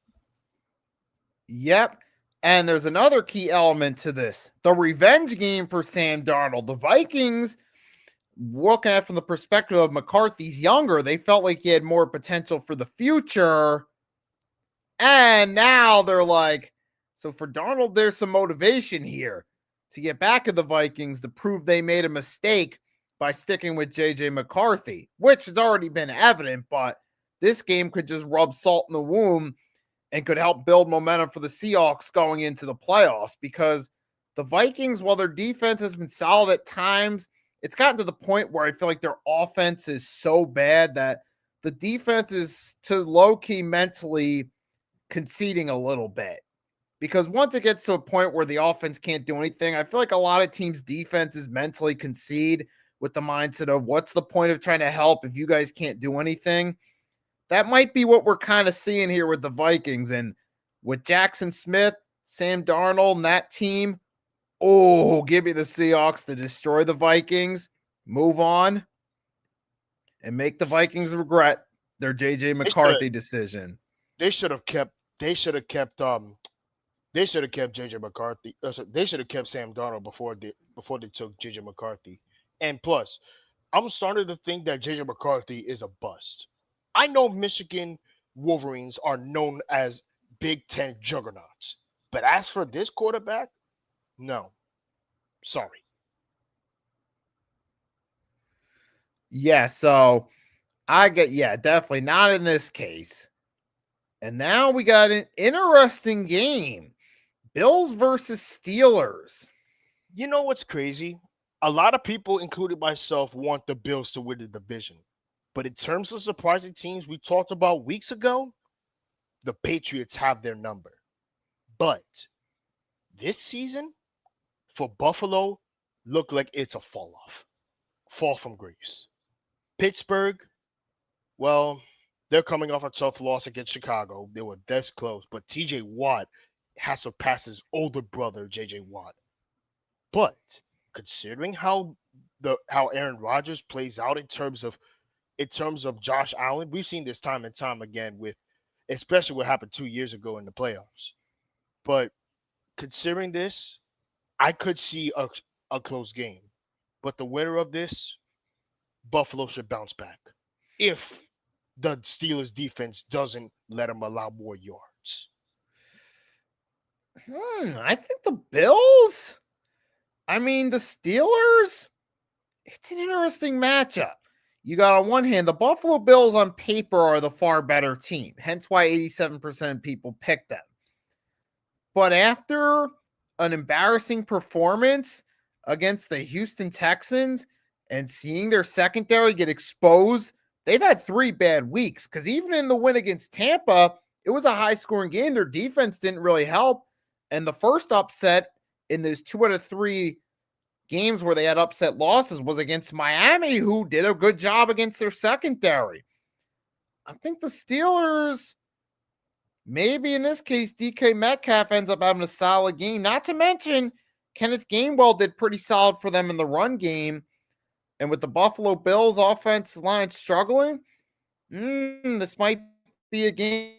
Yep. And there's another key element to this, the revenge game for Sam Darnold. The Vikings, looking at it from the perspective of McCarthy's younger, they felt like he had more potential for the future. And now they're like, so for Darnold, there's some motivation here to get back at the Vikings to prove they made a mistake by sticking with JJ McCarthy, which has already been evident, but this game could just rub salt in the wound and could help build momentum for the Seahawks going into the playoffs, because the Vikings, while their defense has been solid at times, it's gotten to the point where I feel like their offense is so bad that the defense is to low-key mentally conceding a little bit. Because once it gets to a point where the offense can't do anything, I feel like a lot of teams' defenses mentally concede with the mindset of what's the point of trying to help if you guys can't do anything. That might be what we're kind of seeing here with the Vikings. And with Jackson Smith, Sam Darnold, and that team, oh, give me the Seahawks to destroy the Vikings, move on, and make the Vikings regret their JJ McCarthy decision. They should have kept JJ McCarthy. They should have kept Sam Darnold before they took JJ McCarthy. And plus, I'm starting to think that JJ McCarthy is a bust. I know Michigan Wolverines are known as Big Ten juggernauts, but as for this quarterback, no. Sorry. Yeah, so definitely not in this case. And now we got an interesting game. Bills versus Steelers. You know what's crazy? A lot of people, including myself, want the Bills to win the division. But in terms of surprising teams we talked about weeks ago, the Patriots have their number. But this season, for Buffalo, look like it's a fall from grace. Pittsburgh, well, they're coming off a tough loss against Chicago. They were this close, but TJ Watt has surpassed his older brother, JJ Watt. But considering how Aaron Rodgers plays out in terms of Josh Allen, we've seen this time and time again with especially what happened 2 years ago in the playoffs. But considering this, I could see a close game. But the winner of this, Buffalo should bounce back if the Steelers defense doesn't let them allow more yards. I think the Bills. I mean, the Steelers, it's an interesting matchup. You got on one hand, the Buffalo Bills on paper are the far better team, hence why 87% of people pick them. But after an embarrassing performance against the Houston Texans and seeing their secondary get exposed, they've had 3 bad weeks, because even in the win against Tampa, it was a high-scoring game. Their defense didn't really help. And the first upset in those 2 out of 3 games where they had upset losses was against Miami, who did a good job against their secondary. I think the Steelers, maybe in this case, DK Metcalf ends up having a solid game. Not to mention, Kenneth Gainwell did pretty solid for them in the run game. And with the Buffalo Bills offensive line struggling, this might be a game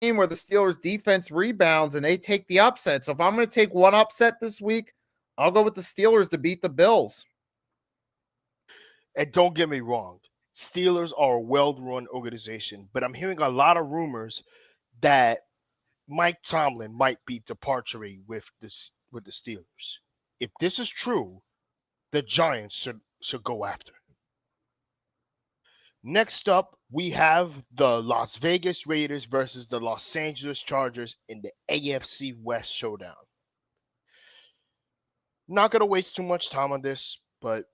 where the Steelers defense rebounds and they take the upset. So if I'm going to take one upset this week, I'll go with the Steelers to beat the Bills. And don't get me wrong, Steelers are a well-run organization, but I'm hearing a lot of rumors that Mike Tomlin might be departing with the Steelers. If this is true, the Giants should go after him. Next up, we have the Las Vegas Raiders versus the Los Angeles Chargers in the AFC West showdown. Not going to waste too much time on this, but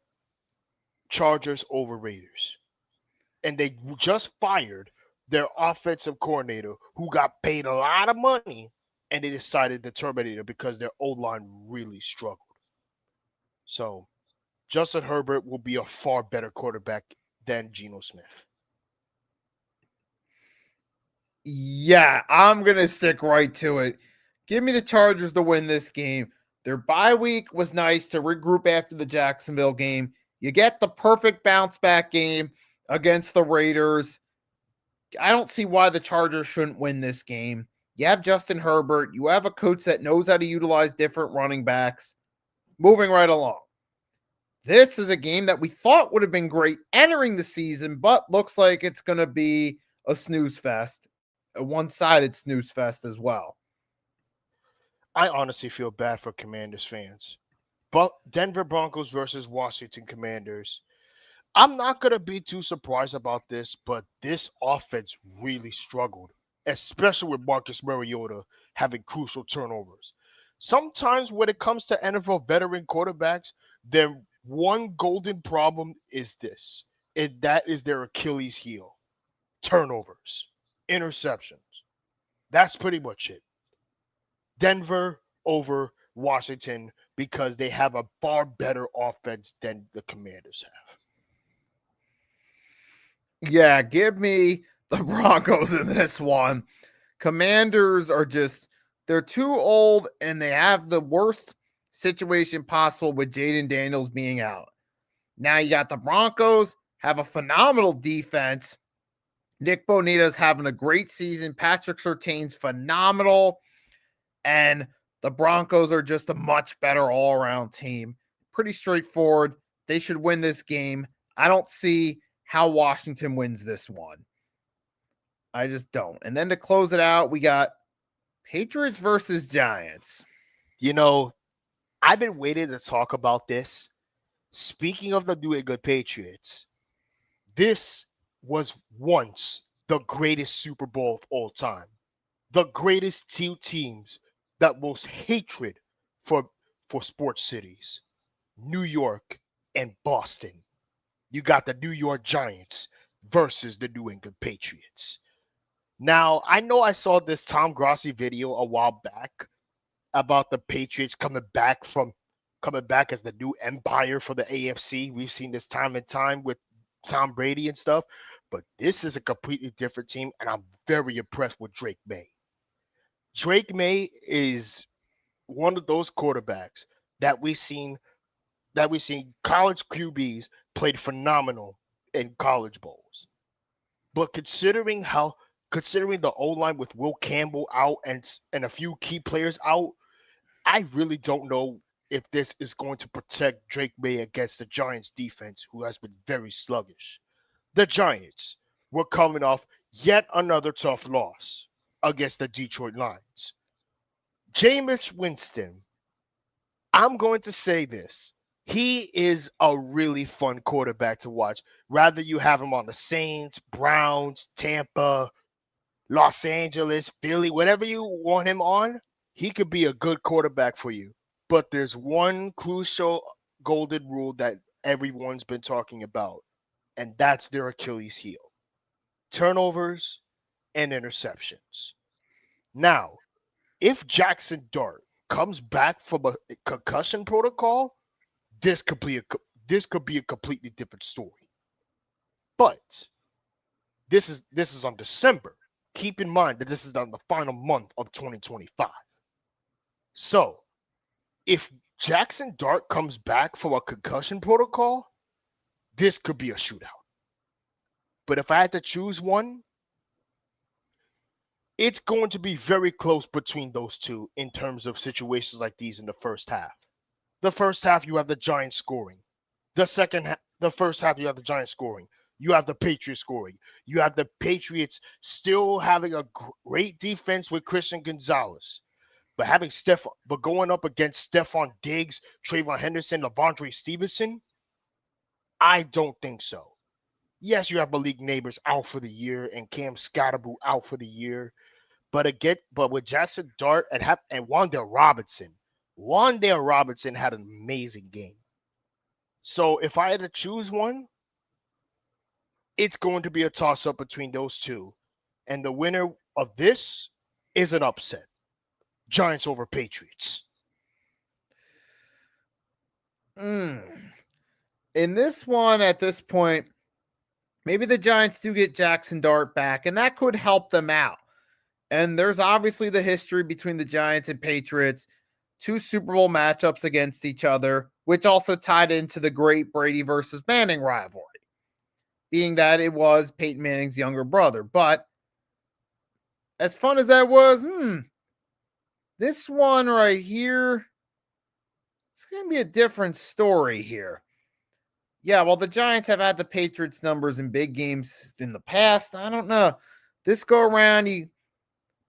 Chargers over Raiders. And they just fired their offensive coordinator who got paid a lot of money, and they decided to terminate him because their O-line really struggled. So Justin Herbert will be a far better quarterback than Geno Smith. Yeah, I'm going to stick right to it. Give me the Chargers to win this game. Their bye week was nice to regroup after the Jacksonville game. You get the perfect bounce back game against the Raiders. I don't see why the Chargers shouldn't win this game. You have Justin Herbert. You have a coach that knows how to utilize different running backs. Moving right along. This is a game that we thought would have been great entering the season, but looks like it's going to be a snooze fest, a one-sided snooze fest as well. I honestly feel bad for Commanders fans. But Denver Broncos versus Washington Commanders. I'm not going to be too surprised about this, but this offense really struggled, especially with Marcus Mariota having crucial turnovers. Sometimes when it comes to NFL veteran quarterbacks, their one golden problem is this, and that is their Achilles heel: turnovers, interceptions. That's pretty much it. Denver over Washington because they have a far better offense than the Commanders have. Yeah, give me the Broncos in this one. Commanders are they're too old and they have the worst situation possible with Jaden Daniels being out. Now you got the Broncos, have a phenomenal defense. Nick Bonita's having a great season. Patrick Surtain's phenomenal. And the Broncos are just a much better all-around team. Pretty straightforward. They should win this game. I don't see how Washington wins this one. I just don't. And then to close it out, we got Patriots versus Giants. You know, I've been waiting to talk about this. Speaking of the New England Patriots, this was once the greatest Super Bowl of all time. The greatest two teams that most hatred for sports cities, New York and Boston. You got the New York Giants versus the New England Patriots. Now, I know I saw this Tom Grossi video a while back about the Patriots coming back as the new empire for the AFC. We've seen this time and time with Tom Brady and stuff, but this is a completely different team, and I'm very impressed with Drake May. Drake May is one of those quarterbacks that we've seen college QBs played phenomenal in college bowls. But considering the O-line with Will Campbell out and a few key players out, I really don't know if this is going to protect Drake May against the Giants defense, who has been very sluggish. The Giants were coming off yet another tough loss against the Detroit Lions. Jameis Winston, I'm going to say this. He is a really fun quarterback to watch. Rather you have him on the Saints, Browns, Tampa, Los Angeles, Philly, whatever you want him on, he could be a good quarterback for you. But there's one crucial golden rule that everyone's been talking about, and that's their Achilles heel: turnovers and interceptions. Now, if Jackson Dart comes back from a concussion protocol, this could be a completely different story. But this is on December. Keep in mind that this is on the final month of 2025. So, if Jackson Dart comes back from a concussion protocol, this could be a shootout. But if I had to choose one, it's going to be very close between those two in terms of situations like these in the first half. The first half, you have the Giants scoring. The first half, you have the Giants scoring. You have the Patriots scoring. You have the Patriots still having a great defense with Christian Gonzalez, but going up against Stephon Diggs, Trayvon Henderson, Lavondre Stevenson, I don't think so. Yes, you have Malik Neighbors out for the year and Cam Scottaboo out for the year, but with Jackson Dart and Wan'Dale Robinson had an amazing game. So if I had to choose one, it's going to be a toss-up between those two. And the winner of this is an upset. Giants over Patriots. In this one, at this point, maybe the Giants do get Jackson Dart back, and that could help them out. And there's obviously the history between the Giants and Patriots, two Super Bowl matchups against each other, which also tied into the great Brady versus Manning rivalry, being that it was Peyton Manning's younger brother. But as fun as that was, this one right here, it's going to be a different story here. Yeah, well, the Giants have had the Patriots numbers in big games in the past. I don't know. This go around,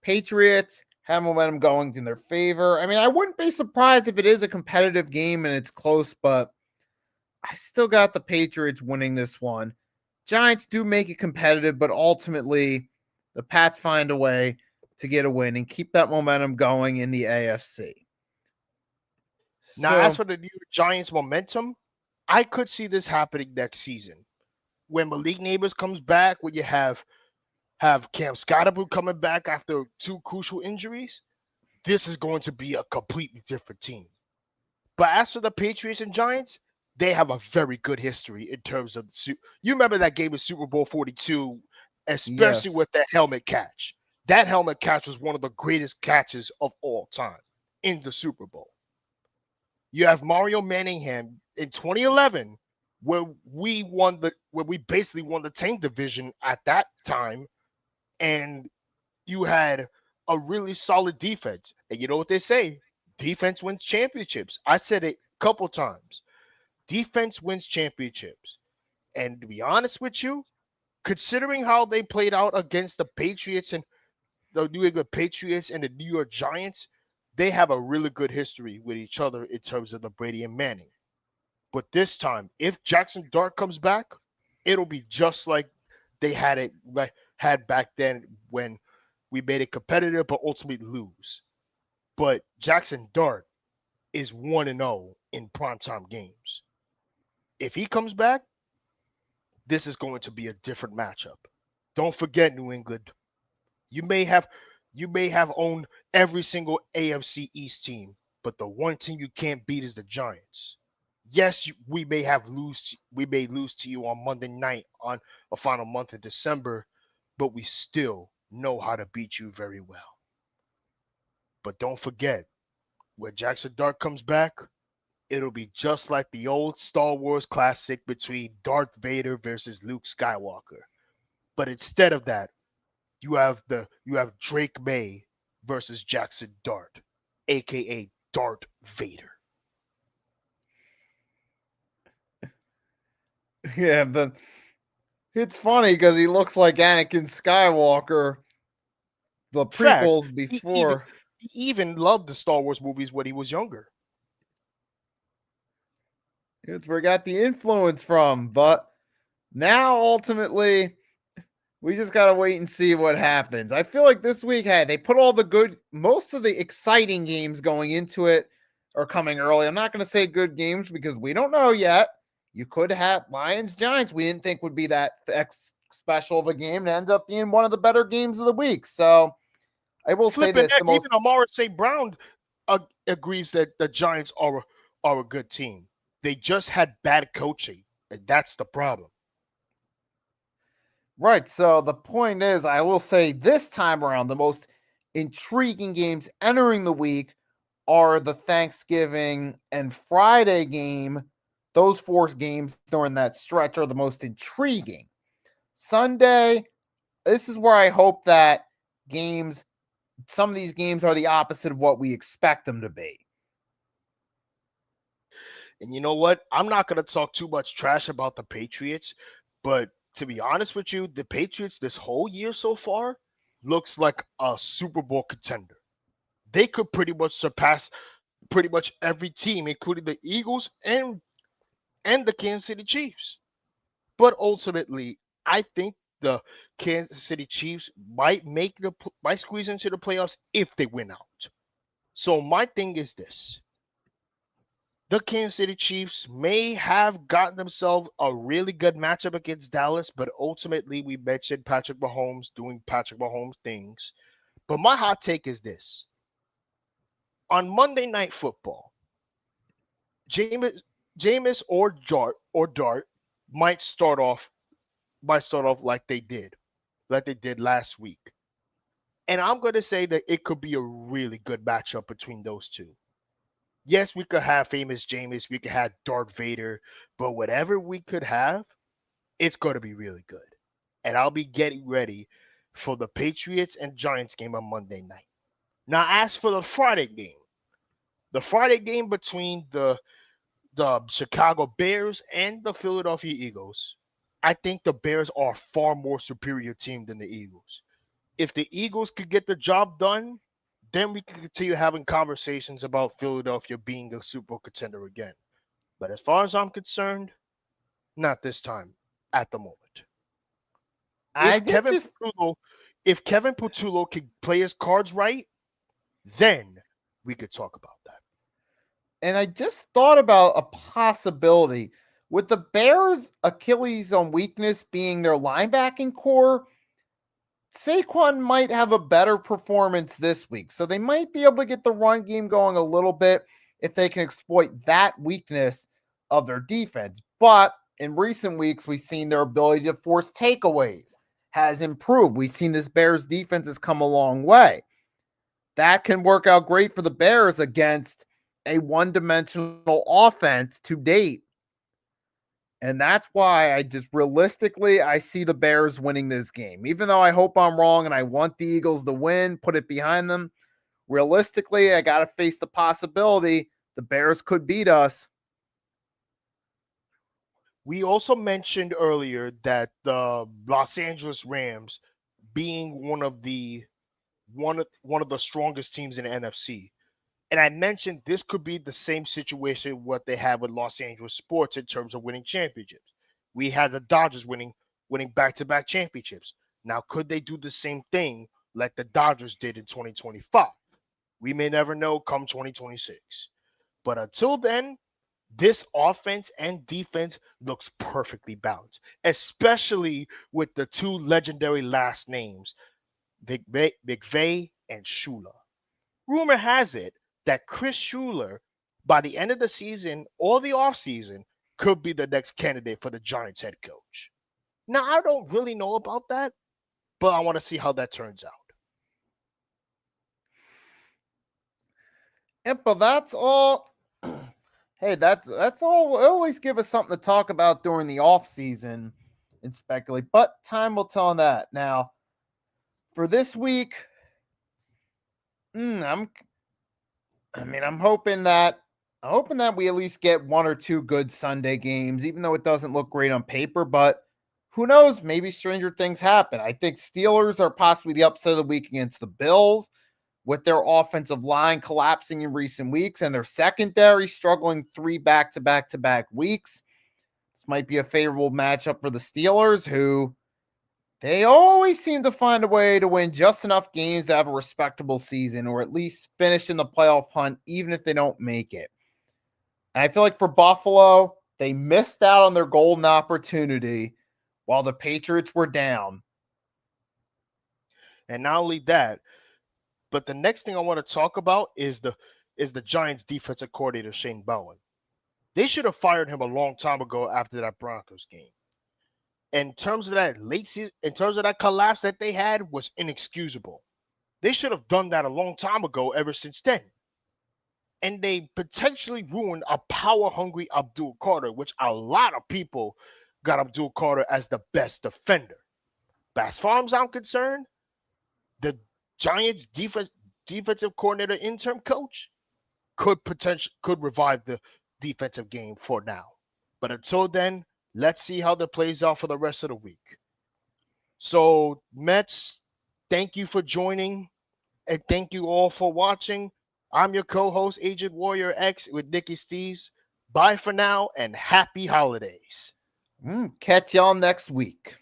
Patriots have momentum going in their favor. I mean, I wouldn't be surprised if it is a competitive game and it's close, but I still got the Patriots winning this one. Giants do make it competitive, but ultimately the Pats find a way to get a win and keep that momentum going in the AFC. Now, as So, for the New York Giants momentum, I could see this happening next season when Malik Neighbors comes back. When you have Cam Scottaboo coming back after two crucial injuries, this is going to be a completely different team. But as for the Patriots and Giants, they have a very good history in terms of you remember that game in Super Bowl 42, especially yes. with that helmet catch. That helmet catch was one of the greatest catches of all time in the Super Bowl. You have Mario Manningham in 2011, where we basically won the tank division at that time, and you had a really solid defense. And you know what they say? Defense wins championships. I said it a couple times. Defense wins championships. And to be honest with you, considering how they played out against the Patriots and the New England Patriots and the New York Giants, they have a really good history with each other in terms of the Brady and Manning. But this time, if Jackson Dart comes back, it'll be just like they had back then when we made it competitive but ultimately lose. But Jackson Dart is 1-0 in primetime games. If he comes back, this is going to be a different matchup. Don't forget, New England, you may have you may have owned every single AFC East team, but the one team you can't beat is the Giants. Yes, we may lose to you on Monday night on a final month in December, but we still know how to beat you very well. But don't forget, when Jackson Dart comes back, it'll be just like the old Star Wars classic between Darth Vader versus Luke Skywalker. But instead of that, you have Drake May versus Jackson Dart, aka Darth Vader. Yeah, but it's funny because he looks like Anakin Skywalker, the Facts. prequels He even before. he even loved the Star Wars movies when he was younger. It's where he got the influence from. But now, ultimately, we just gotta wait and see what happens. I feel like this week, hey, they put most of the exciting games going into it are coming early. I'm not gonna say good games because we don't know yet. You could have Lions Giants. We didn't think would be that special of a game. It ends up being one of the better games of the week. So I will say Flipping this: heck, the even most Amara St. Brown agrees that the Giants are a good team. They just had bad coaching, and that's the problem. right. So the point is, I will say this time around, the most intriguing games entering the week are the Thanksgiving and Friday game. Those four games during that stretch are the most intriguing. Sunday, this is where I hope that games, some of these games are the opposite of what we expect them to be. And you know what? I'm not going to talk too much trash about the Patriots, but to be honest with you, the Patriots this whole year so far looks like a Super Bowl contender. They could pretty much surpass pretty much every team, including the Eagles and the Kansas City Chiefs. But ultimately, I think the Kansas City Chiefs might squeeze into the playoffs if they win out. So my thing is this: the Kansas City Chiefs may have gotten themselves a really good matchup against Dallas, but ultimately we mentioned Patrick Mahomes doing Patrick Mahomes things. But my hot take is this: on Monday Night Football, Jameis, Jameis or Dart might start off like they did last week. And I'm going to say that it could be a really good matchup between those two. Yes, we could have famous Jameis, we could have Darth Vader, but whatever we could have, it's going to be really good. And I'll be getting ready for the Patriots and Giants game on Monday night. Now, as for the Friday game between the Chicago Bears and the Philadelphia Eagles, I think the Bears are a far more superior team than the Eagles. If the Eagles could get the job done, then we can continue having conversations about Philadelphia being a Super Bowl contender again. But as far as I'm concerned, not this time at the moment. If Kevin Patullo can play his cards right, then we could talk about that. And I just thought about a possibility with the Bears' Achilles on weakness being their linebacking core. Saquon might have a better performance this week, so they might be able to get the run game going a little bit if they can exploit that weakness of their defense. But in recent weeks, we've seen their ability to force takeaways has improved. We've seen this Bears defense has come a long way. That can work out great for the Bears against a one-dimensional offense to date. And that's why I see the Bears winning this game. Even though I hope I'm wrong and I want the Eagles to win, put it behind them, realistically, I got to face the possibility the Bears could beat us. We also mentioned earlier that the Los Angeles Rams, being one of the strongest teams in the NFC, and I mentioned this could be the same situation what they have with Los Angeles sports in terms of winning championships. We had the Dodgers winning back-to-back championships. Now, could they do the same thing like the Dodgers did in 2025? We may never know come 2026. But until then, this offense and defense looks perfectly balanced, especially with the two legendary last names, McVay and Shula. Rumor has it that Chris Shula, by the end of the season or the offseason, could be the next candidate for the Giants head coach. Now, I don't really know about that, but I want to see how that turns out. Yeah, but that's all. Hey, that's all. We'll always give us something to talk about during the offseason and speculate, but time will tell on that. Now, for this week, I'm hoping that we at least get one or two good Sunday games, even though it doesn't look great on paper. But who knows? Maybe stranger things happen. I think Steelers are possibly the upset of the week against the Bills, with their offensive line collapsing in recent weeks and their secondary struggling 3 back-to-back weeks. This might be a favorable matchup for the Steelers, who they always seem to find a way to win just enough games to have a respectable season, or at least finish in the playoff hunt, even if they don't make it. And I feel like for Buffalo, they missed out on their golden opportunity while the Patriots were down. And not only that, but the next thing I want to talk about is the Giants defensive coordinator, Shane Bowen. They should have fired him a long time ago after that Broncos game. In terms of that late season, in terms of that collapse that they had, was inexcusable. They should have done that a long time ago, ever since then. And they potentially ruined a power-hungry Abdul Carter, which a lot of people got Abdul Carter as the best defender. But as far as I'm concerned, the Giants defensive coordinator interim coach could revive the defensive game for now. But until then, let's see how that plays out for the rest of the week. So, Mets, thank you for joining, and thank you all for watching. I'm your co-host, Agent Warrior X with Nikki Steves. Bye for now, and happy holidays. Catch y'all next week.